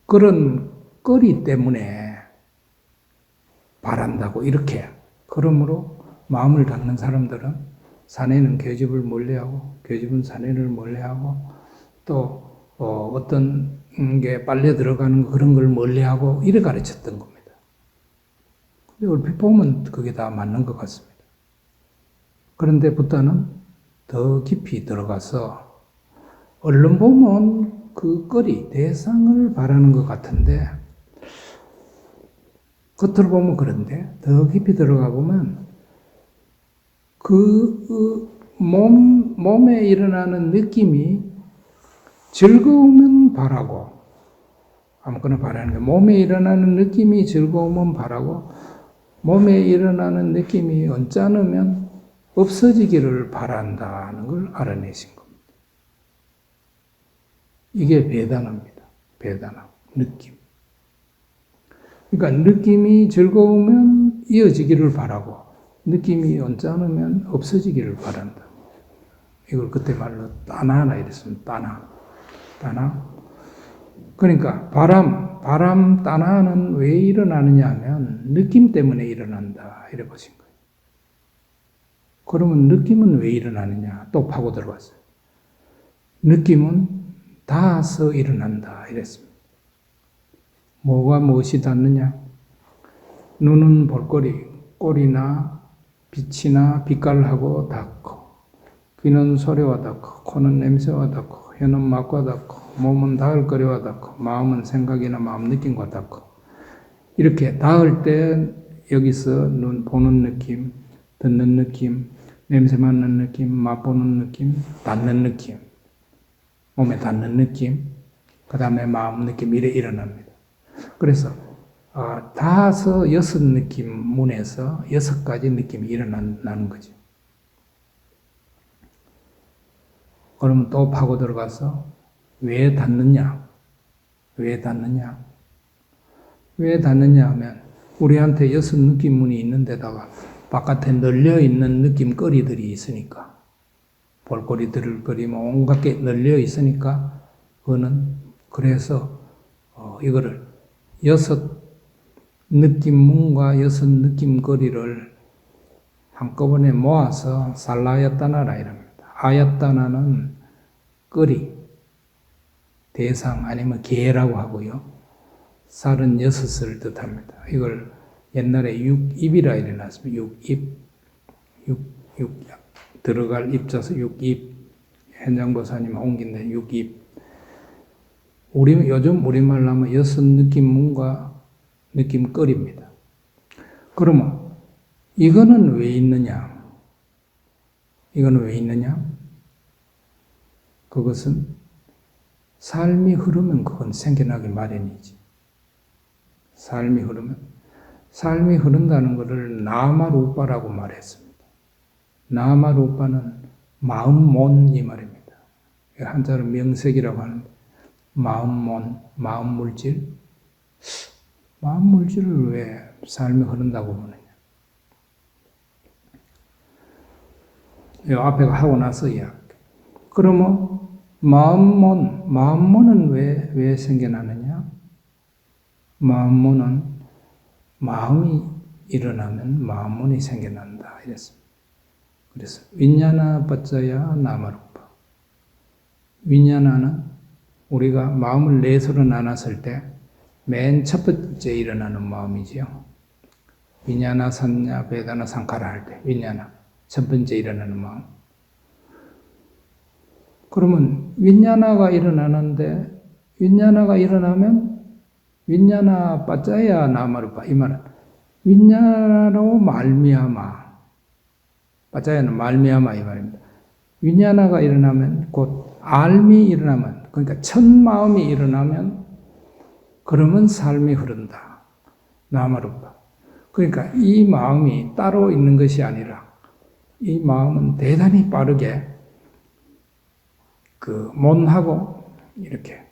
그런 거리 때문에 바란다고 이렇게. 그러므로 마음을 닫는 사람들은 사내는 교집을 멀리하고 교집은 사내를 멀리하고 또 어떤 게 빨려 들어가는 그런 걸 멀리하고 이래 가르쳤던 겁니다. 근데 얼핏 보면 그게 다 맞는 것 같습니다. 그런데 부다는 더 깊이 들어가서 얼른 보면 그 거리, 대상을 바라는 것 같은데 겉으로 보면 그런데 더 깊이 들어가 보면 그 몸에 일어나는 느낌이 즐거우면 바라고 아무거나 바라는 게 몸에 일어나는 느낌이 즐거우면 바라고 몸에 일어나는 느낌이 언짢으면 없어지기를 바란다는 걸 알아내신 겁니다. 이게 배단합니다. 배단함, 느낌. 그러니까 느낌이 즐거우면 이어지기를 바라고 느낌이 언짢으면 없어지기를 바란다. 이걸 그때 말로 따나나 이랬습니다. 따나. 그러니까 바람 따나는 왜 일어나느냐 하면 느낌 때문에 일어난다 이래 보신 거예요. 그러면 느낌은 왜 일어나느냐 또 파고 들어왔어요. 느낌은 닿아서 일어난다 이랬습니다. 뭐가 무엇이 닿느냐? 눈은 볼거리, 꼴이나 빛이나 빛깔하고 닿고 귀는 소리와 닿고 코는 냄새와 닿고 혀는 맛과 닿고 몸은 닿을거리와 닿고 마음은 생각이나 마음 느낌과 닿고 이렇게 닿을 때 여기서 눈 보는 느낌, 듣는 느낌, 냄새 맡는 느낌, 맛보는 느낌, 닿는 느낌, 몸에 닿는 느낌, 그 다음에 마음 느낌 이래 일어납니다. 그래서 닿아서 6 느낌 문에서 6가지 느낌이 일어나는 거죠. 그러면 또 파고 들어가서 왜 닿느냐? 왜 닿느냐? 왜 닿느냐 하면 우리한테 6 느낌문이 있는데다가 바깥에 널려있는 느낌거리들이 있으니까 볼거리, 들을거리, 온갖 게 널려 있으니까 그거는 그래서 이거를 6 느낌문과 6 느낌거리를 한꺼번에 모아서 살라야따나라 이랍니다. 아야따나는 거리, 대상 아니면 개라고 하고요. 살은 6을 뜻합니다. 이걸 옛날에 6입이라 이래놨습니다. 6입, 들어갈 입자서 6입, 현장보사님 옮긴데 6입. 요즘 우리말로 하면 6 느낌문과 느낌거리입니다. 그러면 이거는 왜 있느냐? 이거는 왜 있느냐? 그것은 삶이 흐르면 그건 생겨나기 마련이지. 삶이 흐른다는 것을 나마루빠라고 말했습니다. 나마루빠는 마음몬 이 말입니다. 한자로 명색이라고 하는데 마음몬, 마음물질. 마음물질을 왜 삶이 흐른다고 보느냐? 이 앞에 하고 나서 이야기. 그러면 마음몬은 왜 생겨나느냐? 마음몬은 마음이 일어나면 마음몬이 생겨난다 이랬습니다. 그래서 윈냐나 빠짜야 나마루빠. 윈냐나는 우리가 마음을 4서로 나눴을 때 맨 첫 번째 일어나는 마음이지요. 윈냐나 산냐 베다나 상카라 할 때 윈냐나 첫 번째 일어나는 마음. 그러면 윈냐나가 일어나는데 윈냐나가 일어나면 윈냐나 빠짜야 나마루빠 이 말은 윈냐나로 말미암아 빠짜야는 말미암아 이 말입니다. 윈냐나가 일어나면 곧 알미 일어나면 그러니까 첫 마음이 일어나면 그러면 삶이 흐른다. 나마루빠. 그러니까 이 마음이 따로 있는 것이 아니라 이 마음은 대단히 빠르게 그 몸하고 이렇게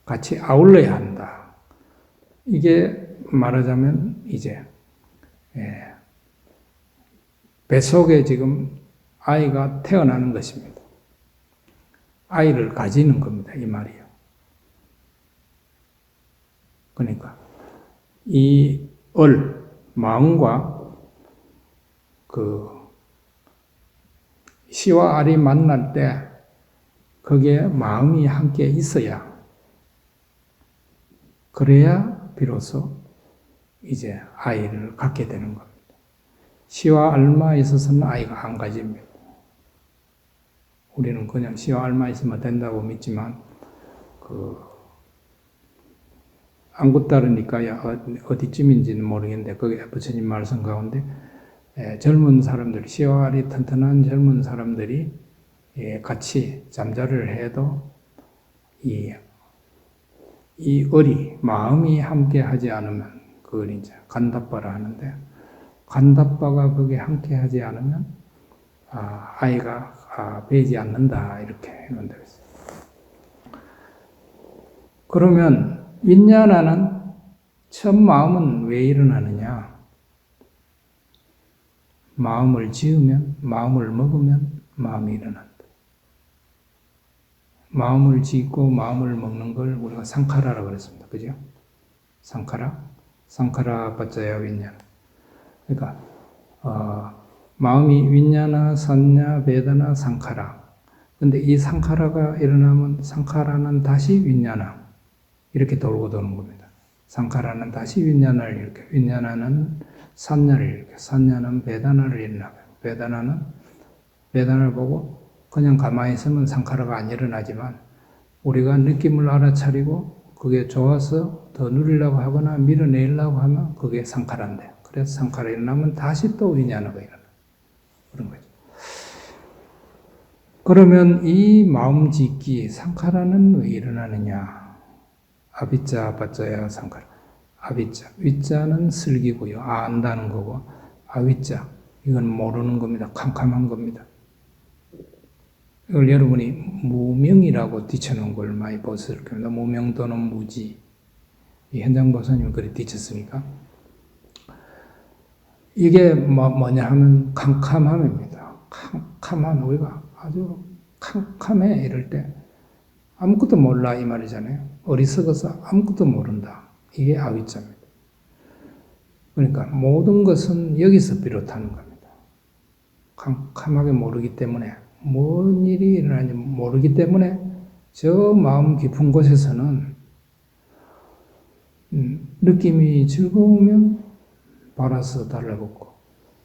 같이 아울러야 한다. 이게 말하자면 이제 뱃속에 지금 아이가 태어나는 것입니다. 아이를 가지는 겁니다. 이 말이요. 그러니까 이 마음과 그 시와 알이 만날 때 거기에 마음이 함께 있어야, 그래야 비로소 이제 아이를 갖게 되는 겁니다. 시와 알만 있어서는 아이가 안 가집니다. 우리는 그냥 시와 알만 있으면 된다고 믿지만, 안구 따르니까 어디쯤인지는 모르겠는데, 거기 부처님 말씀 가운데 젊은 사람들, 시와 알이 튼튼한 젊은 사람들이 같이 잠자를 해도 이 을이 마음이 함께 하지 않으면, 그걸 이제 간답바라 하는데, 간답바가 거기에 함께 하지 않으면 아이가 배지 않는다, 이렇게 해놓는다고 했어요. 그러면 윈냐나는 첫 마음은 왜 일어나느냐? 마음을 지으면, 마음을 먹으면 마음이 일어난다. 마음을 짓고 마음을 먹는 걸 우리가 상카라라고 그랬습니다. 그죠? 상카라 빠짜야 윈냐나. 그러니까 마음이 윈냐나, 산냐, 베다나, 상카라. 근데 이 상카라가 일어나면 상카라는 다시 윈냐나, 이렇게 돌고 도는 겁니다. 상카라는 다시 윈냐나를 이렇게, 윈냐나는 산냐를 이렇게, 산냐는 베다나를 일어나요. 베다나를 보고 그냥 가만히 있으면 상카라가 안 일어나지만, 우리가 느낌을 알아차리고 그게 좋아서 더 누리려고 하거나 밀어내려고 하면 그게 상카라인데, 그래서 상카라 일어나면 다시 또 윈냐나가 일어나. 그런 거죠. 그러면 이 마음 짓기, 상카라는 왜 일어나느냐? 아비짜, 아빠짜야, 상카라. 아비짜, 위자는 슬기고요. 안다는 거고, 아위자, 이건 모르는 겁니다. 캄캄한 겁니다. 이걸 여러분이 무명이라고 뒤쳐놓은 걸 많이 보셨을 겁니다. 무명 또는 무지. 이 현장보사님은 그래 뒤쳤으니까. 이게 뭐냐 하면 캄캄함입니다. 캄캄한, 우리가 아주 캄캄해, 이럴 때 아무것도 몰라, 이 말이잖아요. 어리석어서 아무것도 모른다. 이게 아위자입니다. 그러니까 모든 것은 여기서 비롯하는 겁니다. 캄캄하게 모르기 때문에, 뭔 일이 일어나는지 모르기 때문에 저 마음 깊은 곳에서는 느낌이 즐거우면 바라서 달라붙고,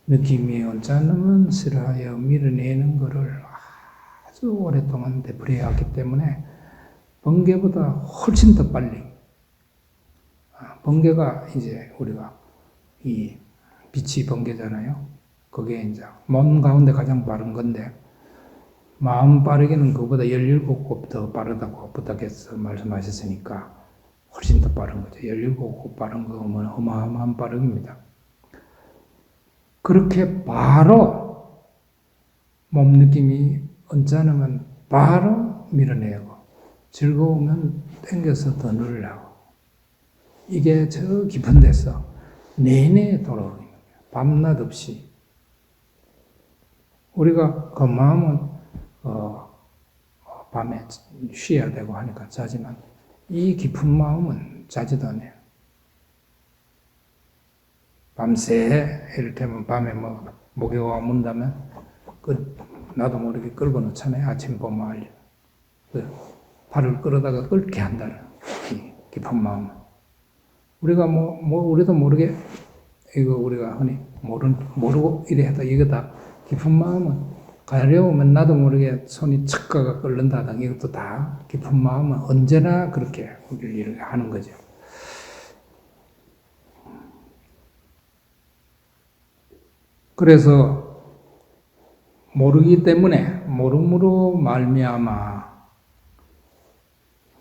느낌이 언짢으면 싫어하여 밀어내는 것을 아주 오랫동안 되풀이해왔기 때문에 번개보다 훨씬 더 빨리, 번개가 이제 우리가 이 빛이 번개잖아요. 그게 이제 몸 가운데 가장 빠른 건데, 마음 빠르기는 그보다 17곱 더 빠르다고 부탁해서 말씀하셨으니까 훨씬 더 빠른 거죠. 17곱 빠른 거면 어마어마한 빠르기입니다. 그렇게 바로 몸 느낌이 언짢으면 바로 밀어내고, 즐거우면 땡겨서 더 누르려고. 이게 저 깊은 데서 내내 돌아오는 거예요. 밤낮 없이. 우리가 그 마음은 밤에 쉬어야 되고 하니까 자지만, 이 깊은 마음은 자지도 않아요. 밤새, 이를테면 밤에 모기가 문다면 나도 모르게 끌고 놓잖아요. 아침 보면 알려. 발을 끌어다가 끓게 한다는 이 깊은 마음은. 우리가 우리도 모르게, 이거 우리가 흔히 모르고 이래 하다 이거다. 깊은 마음은 가려우면 나도 모르게 손이 척가가 끓는다다. 이것도 다 깊은 마음은 언제나 그렇게 우리를 하는 거죠. 그래서 모르기 때문에, 모름으로 말미암아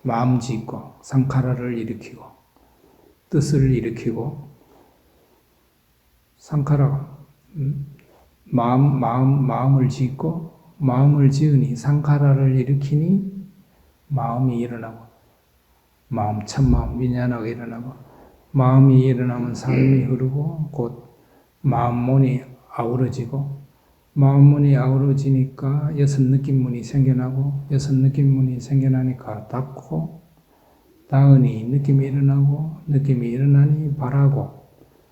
마음 짓고 상카라를 일으키고 뜻을 일으키고, 상카라가 마음을 짓고 마음을 지으니 상카라를 일으키니 마음이 일어나고, 참마음 윈냐나가 일어나고, 마음이 일어나면 삶이 흐르고 곧 마음문이 아우러지고, 마음문이 아우러지니까 여섯 느낌문이 생겨나고, 여섯 느낌문이 생겨나니까 닫고, 당연히 느낌이 일어나고, 느낌이 일어나니 바라고,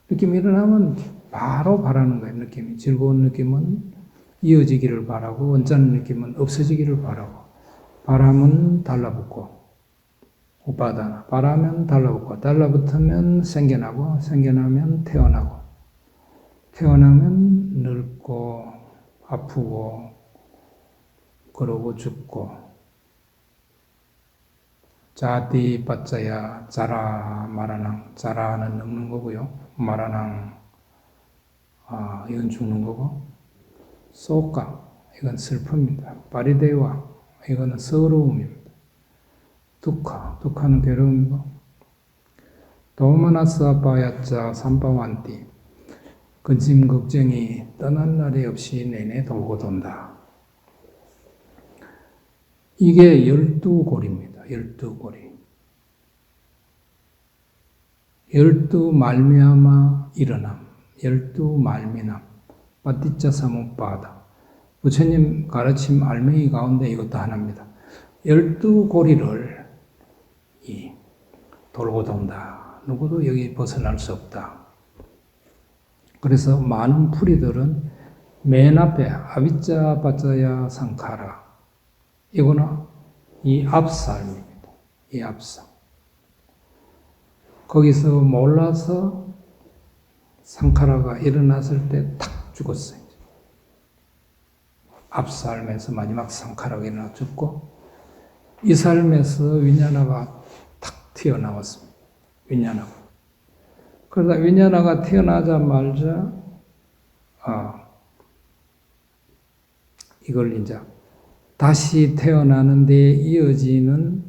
느낌이 일어나면 바로 바라는 거예요. 느낌이. 즐거운 느낌은 이어지기를 바라고, 언짢은 느낌은 없어지기를 바라고, 바람은 달라붙고, 우파다나. 바라면 달라붙고, 달라붙으면 생겨나고, 생겨나면 태어나고, 태어나면 늙고, 아프고, 그러고 죽고, 자티 빠짜야 자라 마라낭. 자라는 늙는 거고요. 마라낭, 이건 죽는 거고, 소까, 이건 슬픔입니다. 파리데와, 이거는 서러움입니다. 두카, 두카는 괴로움이고, 도마나스 아빠야짜 삼바완띠, 근심 걱정이 떠난 날이 없이 내내 돌고 돈다. 이게 12고리입니다. 12고리. 12말미암아 일어남, 12말미남, 빠띠짜 사무빠다. 부처님 가르침 알맹이 가운데 이것도 하나입니다. 12고리를 돌고 돈다. 누구도 여기 벗어날 수 없다. 그래서 많은 풀이들은 맨 앞에 아비짜 바짜야 상카라, 이거는 이 앞사람입니다. 이 앞사. 거기서 몰라서 상카라가 일어났을 때 탁 죽었어요. 앞삶에서 마지막 상카라가 일어나 죽고, 이 삶에서 위냐나가 탁 튀어나왔습니다. 위냐나가. 그러다 위냐나가 태어나자마자 이걸 이제 다시 태어나는데 이어지는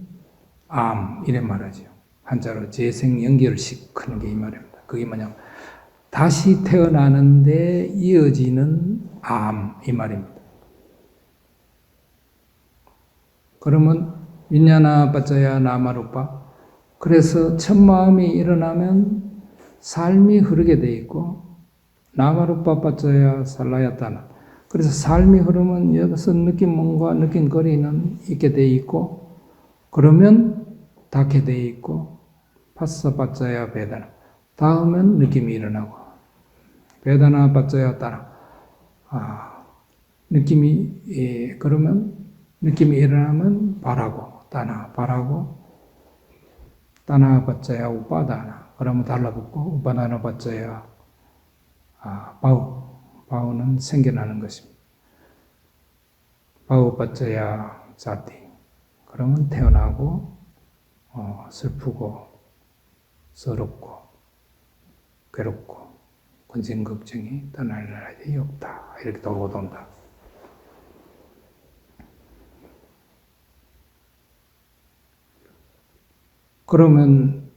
암, 이래 말하죠. 한자로 재생 연결시키는 게 이 말입니다. 그게 뭐냐면 다시 태어나는데 이어지는 암, 이 말입니다. 그러면 윈냐나 빠짜야 나마루빠, 그래서 첫 마음이 일어나면 삶이 흐르게 돼 있고, 나마루빠 빠짜야 살라야따나, 그래서 삶이 흐르면 여기서 느낌과 느낌거리는 있게 돼 있고, 그러면 닿게 돼 있고, 파사 빠짜야 베다나, 다음은 느낌이 일어나고, 베다나 빠짜야 따라, 느낌이 그러면 느낌이 일어나면 바라고, 바라고, 따나 빠짜야 우빠다나, 그러면 달라붙고, 우빠다나 빠짜야 바우는 생겨나는 것입니다. 바우 빠짜야 자티, 그러면 태어나고, 슬프고, 서럽고, 괴롭고, 근심 걱정이 떠날 날이 없다. 이렇게 돌고 돈다. 그러면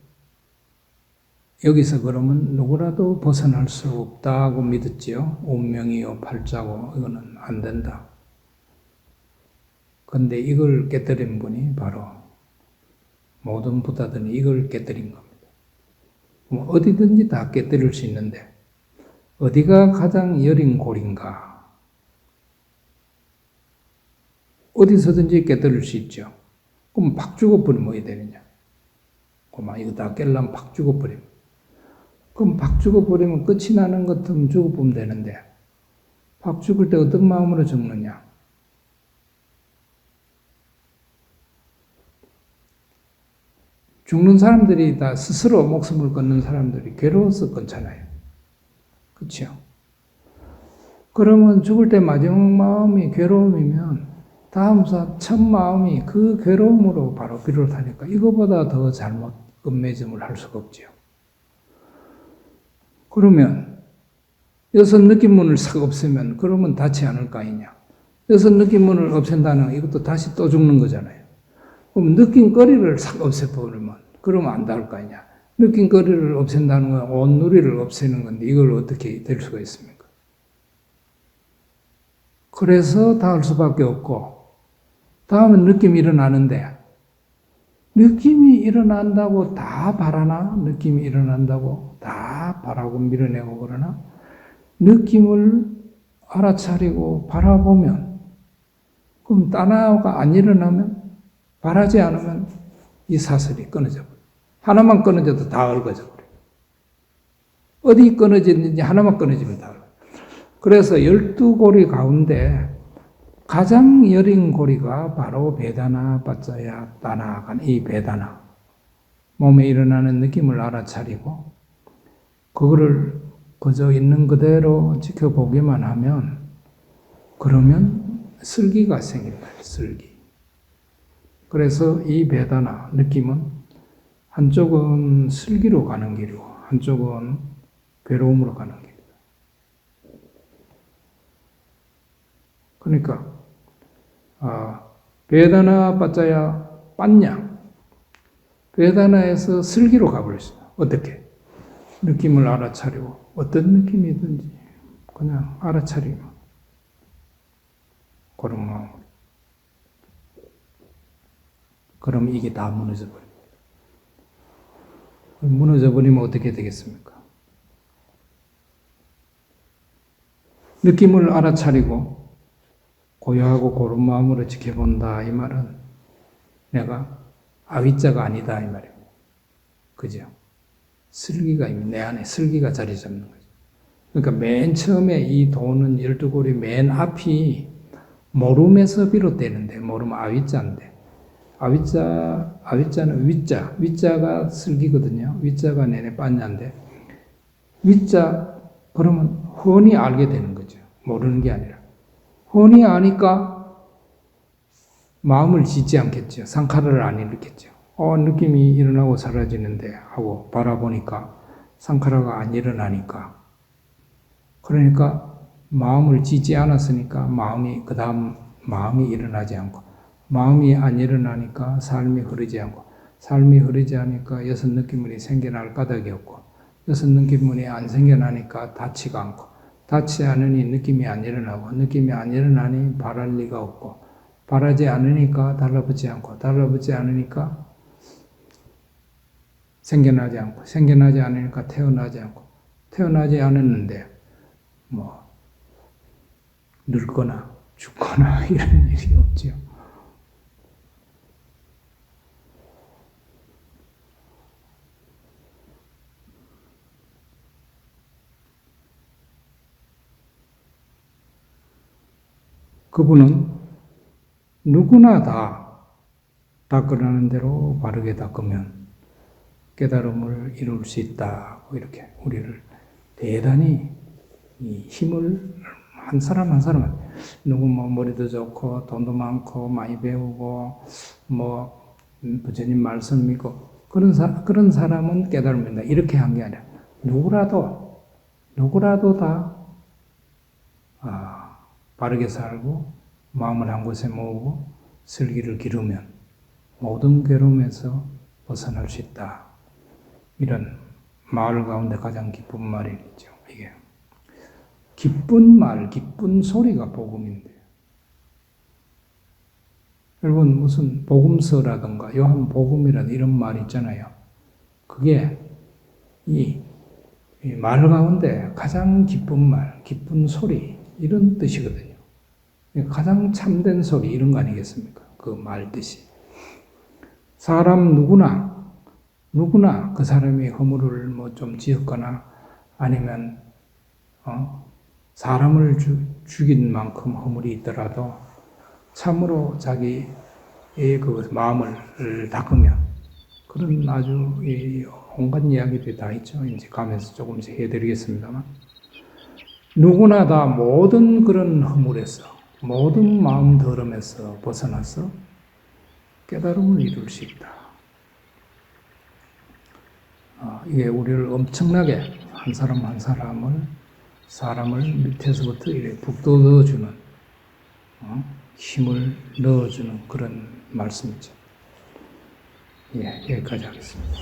여기서 그러면 누구라도 벗어날 수 없다고 믿었지요. 운명이요 팔자고 이거는 안 된다. 근데 이걸 깨뜨린 분이 바로 모든 부다들이 이걸 깨뜨린 겁니다. 어디든지 다 깨뜨릴 수 있는데 어디가 가장 여린 골인가? 어디서든지 깨뜨릴 수 있죠. 그럼 팍 죽어버리면 뭐가 되느냐? 이거 다 깰려면 팍 죽어버리면. 그럼 팍 죽어버리면 끝이 나는 것 같으면 죽어보면 되는데, 팍 죽을 때 어떤 마음으로 죽느냐? 죽는 사람들이 다 스스로 목숨을 끊는 사람들이 괴로워서 끊잖아요. 그렇죠? 그러면 죽을 때 마지막 마음이 괴로움이면 다음 첫 마음이 그 괴로움으로 바로 비롯하니까 이거보다 더 잘못 음매점을 할 수가 없지요. 그러면 여섯 느낌문을 싹 없애면 그러면 닿지 않을 거 아니냐. 여섯 느낌문을 없앤다는 이것도 다시 또 죽는 거잖아요. 그럼 느낌거리를 싹 없애버리면 그러면 안 닿을 거 아니냐. 느낌거리를 없앤다는 건 온 누리를 없애는 건데 이걸 어떻게 될 수가 있습니까? 그래서 닿을 수밖에 없고, 다음은 느낌이 일어나는데 느낌이 일어난다고 다 바라나? 느낌이 일어난다고 다 바라고 밀어내고 그러나? 느낌을 알아차리고 바라보면, 그럼 따나가 안 일어나면, 바라지 않으면 이 사슬이 끊어져 버려. 하나만 끊어져도 다 얽어져 버려. 어디 끊어졌는지 하나만 끊어지면 다 얽어져. 그래서 12고리 가운데 가장 여린 고리가 바로 베다나, 빠짜야, 따나, 이 베다나. 몸에 일어나는 느낌을 알아차리고 그거를 그저 있는 그대로 지켜보기만 하면 그러면 슬기가 생긴다. 슬기. 그래서 이 베다나 느낌은 한쪽은 슬기로 가는 길이고 한쪽은 괴로움으로 가는 길이다. 그러니까 베다나 빠짜야 빤냐 베다나에서 슬기로 가버렸어요. 어떻게? 느낌을 알아차리고 어떤 느낌이든지 그냥 알아차리면 그런 마음. 그럼 이게 다 무너져 버립니다. 무너져 버리면 어떻게 되겠습니까? 느낌을 알아차리고 고요하고 고른 마음으로 지켜본다. 이 말은 내가 아윗자가 아니다. 이 말입니다. 그죠? 슬기가 내 안에 슬기가 자리 잡는 거죠. 그러니까 맨 처음에 이 도는 12고리 맨 앞이 모름에서 비롯되는데 모름 아윗자인데 아윗자는 윗자가 슬기거든요. 윗자가 내내 빤냐인데 윗자 그러면 훤히 알게 되는 거죠. 모르는 게 아니라 훤히 아니까 마음을 짓지 않겠죠. 상카라를 안 일으켰죠. 느낌이 일어나고 사라지는데 하고 바라보니까 상카라가 안 일어나니까 그러니까 마음을 짓지 않았으니까 그 다음 마음이 일어나지 않고 마음이 안 일어나니까 삶이 흐르지 않고 삶이 흐르지 않으니까 여섯 느낌문이 생겨날 까닭이 없고 여섯 느낌문이 안 생겨나니까 닿지가 않고 닿지 않으니 느낌이 안 일어나고 느낌이 안 일어나니 바랄 리가 없고 바라지 않으니까 달라붙지 않고 달라붙지 않으니까 생겨나지 않고 생겨나지 않으니까 태어나지 않고 태어나지 않았는데 늙거나 죽거나 이런 일이 없지요. 그분은 누구나 다 닦으라는 대로 바르게 닦으면 깨달음을 이룰 수 있다. 이렇게 우리를 대단히 이 힘을 한 사람 한 사람 누구 머리도 좋고 돈도 많고 많이 배우고 부처님 말씀 믿고 그런 사람은 깨달음이다. 이렇게 한 게 아니라 누구라도 다 바르게 살고 마음을 한 곳에 모으고 슬기를 기르면 모든 괴로움에서 벗어날 수 있다. 이런 마을 가운데 가장 기쁜 말이죠. 이게 기쁜 말, 기쁜 소리가 복음인데 여러분 무슨 복음서라든가 요한복음이라든가 이런 말 있잖아요. 그게 이 말 가운데 가장 기쁜 말, 기쁜 소리 이런 뜻이거든요. 가장 참된 소리 이런 거 아니겠습니까? 그 말 뜻이. 사람 누구나 그 사람이 허물을 좀 지었거나 아니면 사람을 죽인 만큼 허물이 있더라도 참으로 자기의 그 마음을 닦으면 그런 아주 온갖 이야기들이 다 있죠. 이제 가면서 조금씩 해드리겠습니다만 누구나 다 모든 그런 허물에서 모든 마음 더러움에서 벗어나서 깨달음을 이룰 수 있다. 이게 우리를 엄청나게 한 사람 한 사람을 밑에서부터 이렇게 북돋워주는 힘을 넣어주는 그런 말씀이죠. 여기까지 하겠습니다.